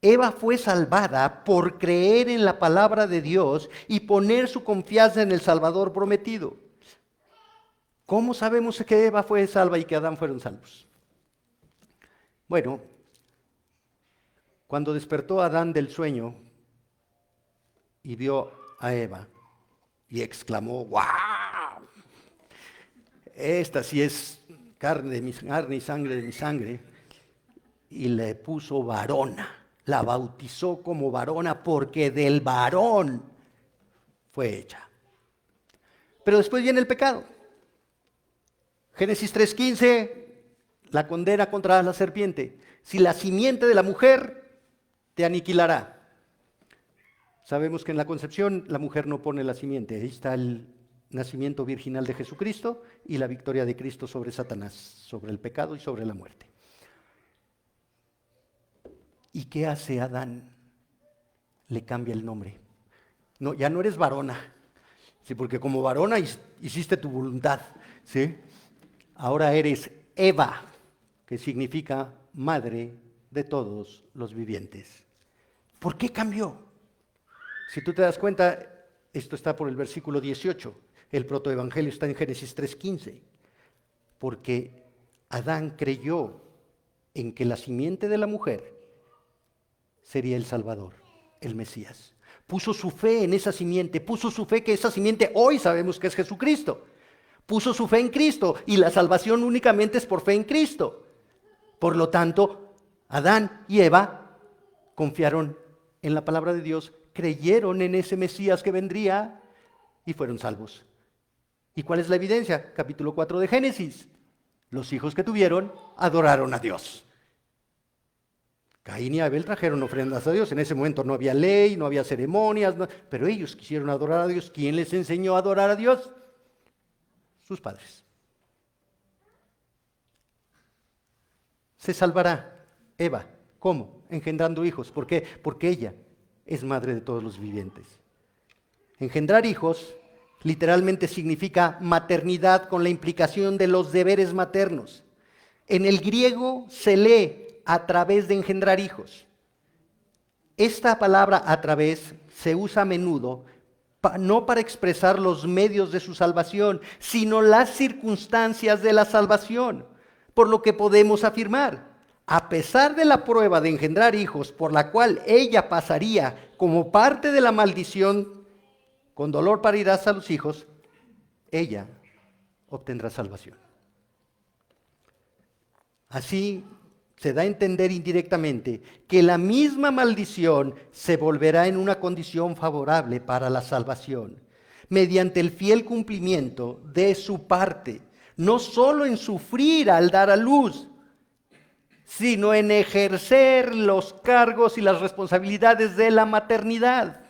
Eva fue salvada por creer en la palabra de Dios y poner su confianza en el Salvador prometido. ¿Cómo sabemos que Eva fue salva y que Adán fueron salvos? Bueno, cuando despertó Adán del sueño y vio a Eva y exclamó, ¡guau! Esta sí es carne de mi carne y sangre de mi sangre. Y le puso varona, la bautizó como varona porque del varón fue hecha. Pero después viene el pecado. Génesis 3:15, la condena contra la serpiente. Si la simiente de la mujer te aniquilará. Sabemos que en la concepción la mujer no pone la simiente. Ahí está el nacimiento virginal de Jesucristo y la victoria de Cristo sobre Satanás, sobre el pecado y sobre la muerte. ¿Y qué hace Adán? Le cambia el nombre. No, ya no eres varona, ¿sí? Porque como varona hiciste tu voluntad, ¿sí? Ahora eres Eva, que significa madre de todos los vivientes. ¿Por qué cambió? Si tú te das cuenta, esto está por el versículo 18. El protoevangelio está en Génesis 3:15. Porque Adán creyó en que la simiente de la mujer sería el Salvador, el Mesías. Puso su fe en esa simiente, puso su fe que esa simiente hoy sabemos que es Jesucristo. Puso su fe en Cristo y la salvación únicamente es por fe en Cristo. Por lo tanto, Adán y Eva confiaron en la palabra de Dios, creyeron en ese Mesías que vendría y fueron salvos. ¿Y cuál es la evidencia? Capítulo 4 de Génesis. Los hijos que tuvieron adoraron a Dios. Caín y Abel trajeron ofrendas a Dios. En ese momento no había ley, no había ceremonias, pero ellos quisieron adorar a Dios. ¿Quién les enseñó a adorar a Dios? Sus padres. Se salvará Eva. ¿Cómo? Engendrando hijos. ¿Por qué? Porque ella es madre de todos los vivientes. Engendrar hijos literalmente significa maternidad con la implicación de los deberes maternos. En el griego se lee a través de engendrar hijos. Esta palabra a través se usa a menudo no para expresar los medios de su salvación, sino las circunstancias de la salvación. Por lo que podemos afirmar, a pesar de la prueba de engendrar hijos por la cual ella pasaría como parte de la maldición, con dolor parirás a los hijos, ella obtendrá salvación. Así se da a entender indirectamente que la misma maldición se volverá en una condición favorable para la salvación, mediante el fiel cumplimiento de su parte, no solo en sufrir al dar a luz, sino en ejercer los cargos y las responsabilidades de la maternidad.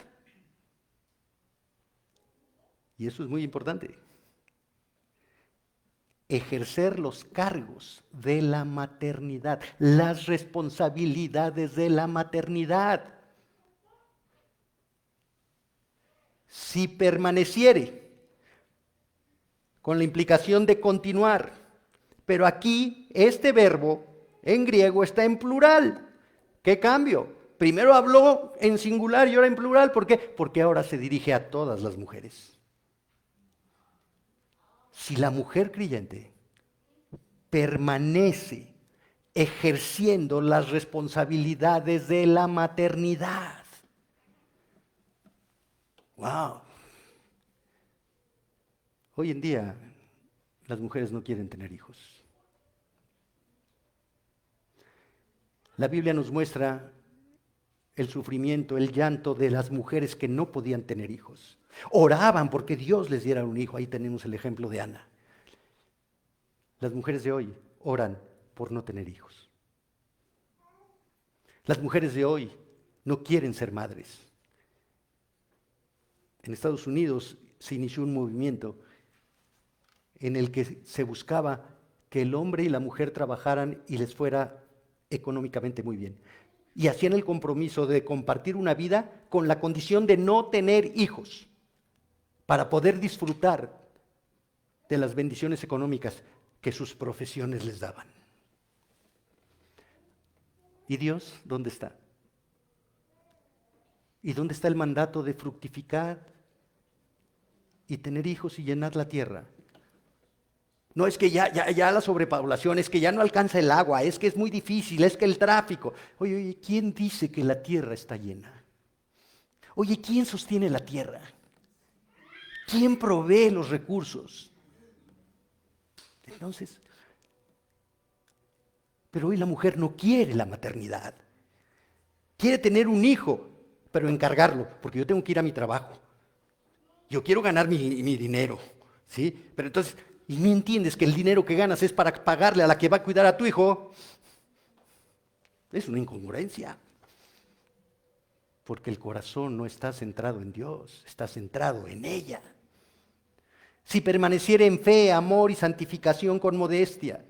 Y eso es muy importante. Ejercer los cargos de la maternidad, las responsabilidades de la maternidad. si permaneciere, con la implicación de continuar. Pero aquí este verbo en griego está en plural. ¿Qué cambio? Primero habló en singular y ahora en plural. ¿Por qué? Porque ahora se dirige a todas las mujeres. Si la mujer creyente permanece ejerciendo las responsabilidades de la maternidad. ¡Wow! Hoy en día las mujeres no quieren tener hijos. La Biblia nos muestra el sufrimiento, el llanto de las mujeres que no podían tener hijos. Oraban porque Dios les diera un hijo. Ahí tenemos el ejemplo de Ana. Las mujeres de hoy oran por no tener hijos. Las mujeres de hoy no quieren ser madres. En Estados Unidos se inició un movimiento en el que se buscaba que el hombre y la mujer trabajaran y les fuera económicamente muy bien. Y hacían el compromiso de compartir una vida con la condición de no tener hijos, para poder disfrutar de las bendiciones económicas que sus profesiones les daban. ¿Y Dios dónde está? ¿Y dónde está el mandato de fructificar y tener hijos y llenar la tierra? No es que ya la sobrepoblación, es que ya no alcanza el agua, es que es muy difícil, es que el tráfico. Oye, ¿quién dice que la tierra está llena? Oye, ¿quién sostiene la tierra? ¿Quién provee los recursos? Entonces, pero hoy la mujer no quiere la maternidad. Quiere tener un hijo, pero encargarlo, porque yo tengo que ir a mi trabajo. Yo quiero ganar mi dinero, ¿sí? Pero entonces, ¿y no entiendes que el dinero que ganas es para pagarle a la que va a cuidar a tu hijo? Es una incongruencia. Porque el corazón no está centrado en Dios, está centrado en ella. Si permaneciera en fe, amor y santificación con modestia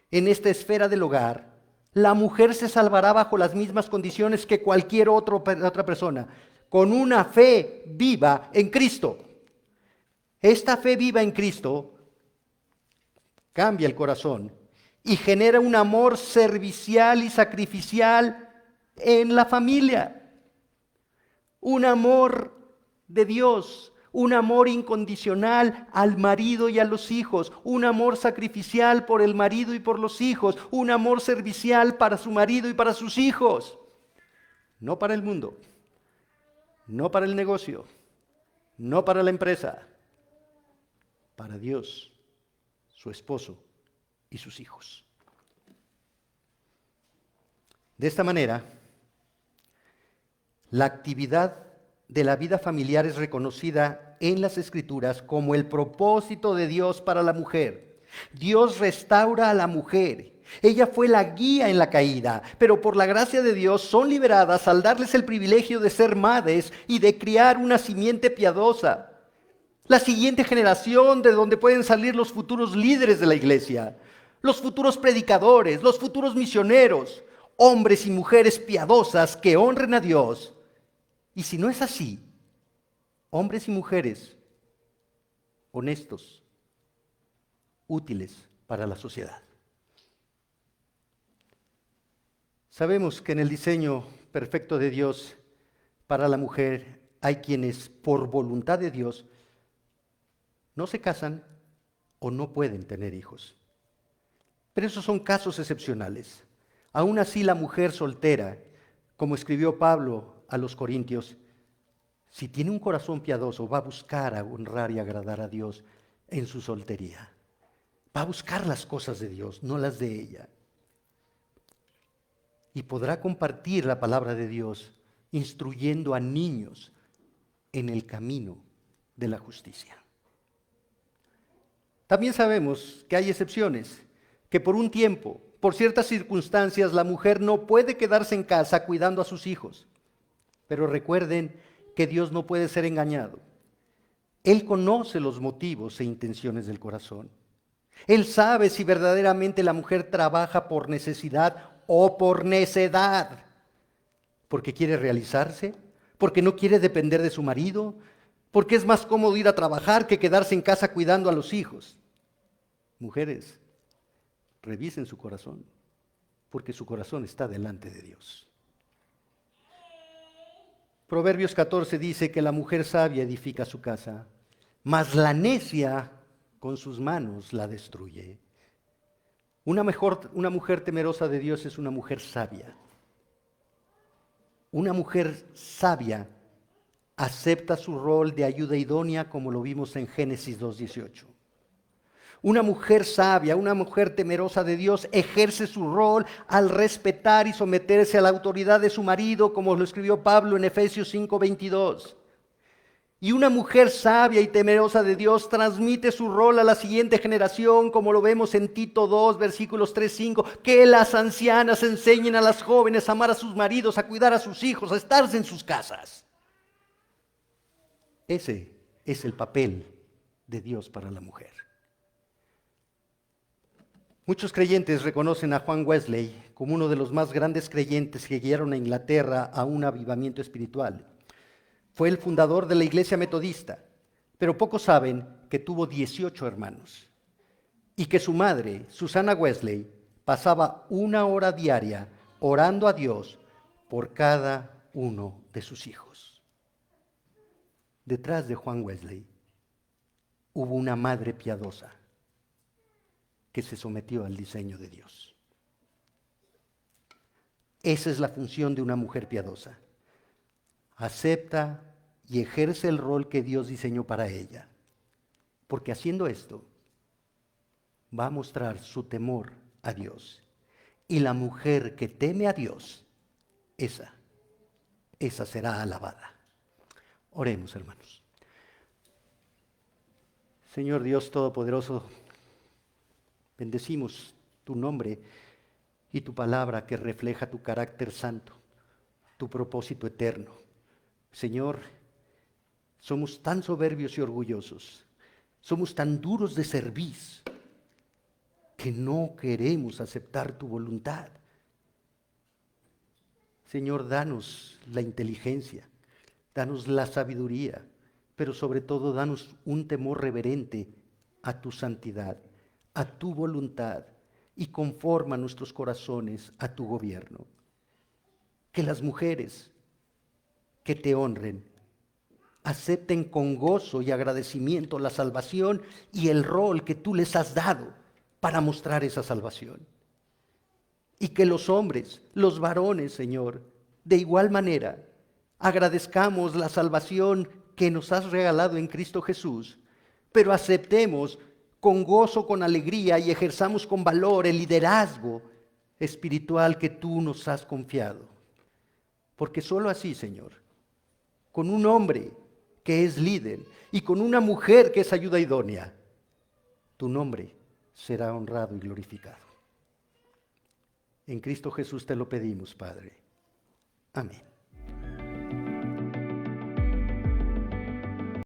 en esta esfera del hogar, la mujer se salvará bajo las mismas condiciones que cualquier otra persona, con una fe viva en Cristo. Esta fe viva en Cristo cambia el corazón y genera un amor servicial y sacrificial en la familia. Un amor de Dios, un amor incondicional al marido y a los hijos, un amor sacrificial por el marido y por los hijos, un amor servicial para su marido y para sus hijos. No para el mundo, no para el negocio, no para la empresa, para Dios, su esposo y sus hijos. De esta manera, la actividad de la vida familiar es reconocida en las Escrituras como el propósito de Dios para la mujer. Dios restaura a la mujer. Ella fue la guía en la caída, pero por la gracia de Dios son liberadas al darles el privilegio de ser madres y de criar una simiente piadosa. La siguiente generación de donde pueden salir los futuros líderes de la iglesia, los futuros predicadores, los futuros misioneros, hombres y mujeres piadosas que honren a Dios. Y si no es así, hombres y mujeres honestos, útiles para la sociedad. Sabemos que en el diseño perfecto de Dios para la mujer hay quienes por voluntad de Dios no se casan o no pueden tener hijos. Pero esos son casos excepcionales. Aún así, la mujer soltera, como escribió Pablo a los Corintios, si tiene un corazón piadoso, va a buscar a honrar y agradar a Dios en su soltería. Va a buscar las cosas de Dios, no las de ella. Y podrá compartir la palabra de Dios, instruyendo a niños en el camino de la justicia. También sabemos que hay excepciones, que por un tiempo, por ciertas circunstancias, la mujer no puede quedarse en casa cuidando a sus hijos. Pero recuerden que Dios no puede ser engañado. Él conoce los motivos e intenciones del corazón. Él sabe si verdaderamente la mujer trabaja por necesidad o por necedad. Porque quiere realizarse, porque no quiere depender de su marido, porque es más cómodo ir a trabajar que quedarse en casa cuidando a los hijos. Mujeres, revisen su corazón, porque su corazón está delante de Dios. Proverbios 14 dice que la mujer sabia edifica su casa, mas la necia con sus manos la destruye. Una mujer temerosa de Dios es una mujer sabia. Una mujer sabia acepta su rol de ayuda idónea, como lo vimos en Génesis 2:18. Una mujer sabia, una mujer temerosa de Dios ejerce su rol al respetar y someterse a la autoridad de su marido, como lo escribió Pablo en Efesios 5:22. Y una mujer sabia y temerosa de Dios transmite su rol a la siguiente generación, como lo vemos en Tito 2, versículos 3-5, que las ancianas enseñen a las jóvenes a amar a sus maridos, a cuidar a sus hijos, a estarse en sus casas. Ese es el papel de Dios para la mujer. Muchos creyentes reconocen a Juan Wesley como uno de los más grandes creyentes que guiaron a Inglaterra a un avivamiento espiritual. Fue el fundador de la Iglesia Metodista, pero pocos saben que tuvo 18 hermanos y que su madre, Susana Wesley, pasaba 1 hora diaria orando a Dios por cada uno de sus hijos. Detrás de Juan Wesley hubo una madre piadosa que se sometió al diseño de Dios. Esa es la función de una mujer piadosa. Acepta y ejerce el rol que Dios diseñó para ella, porque haciendo esto va a mostrar su temor a Dios. Y la mujer que teme a Dios, esa será alabada. Oremos, hermanos. Señor Dios Todopoderoso, bendecimos tu nombre y tu palabra que refleja tu carácter santo, tu propósito eterno. Señor, somos tan soberbios y orgullosos, somos tan duros de cerviz que no queremos aceptar tu voluntad. Señor, danos la inteligencia, danos la sabiduría, pero sobre todo danos un temor reverente a tu santidad, a tu voluntad, y conforma nuestros corazones a tu gobierno. Que las mujeres que te honren acepten con gozo y agradecimiento la salvación y el rol que tú les has dado para mostrar esa salvación. Y que los hombres, los varones, Señor, de igual manera agradezcamos la salvación que nos has regalado en Cristo Jesús, pero aceptemos con gozo, con alegría y ejerzamos con valor el liderazgo espiritual que tú nos has confiado. Porque solo así, Señor, con un hombre que es líder y con una mujer que es ayuda idónea, tu nombre será honrado y glorificado. En Cristo Jesús te lo pedimos, Padre. Amén.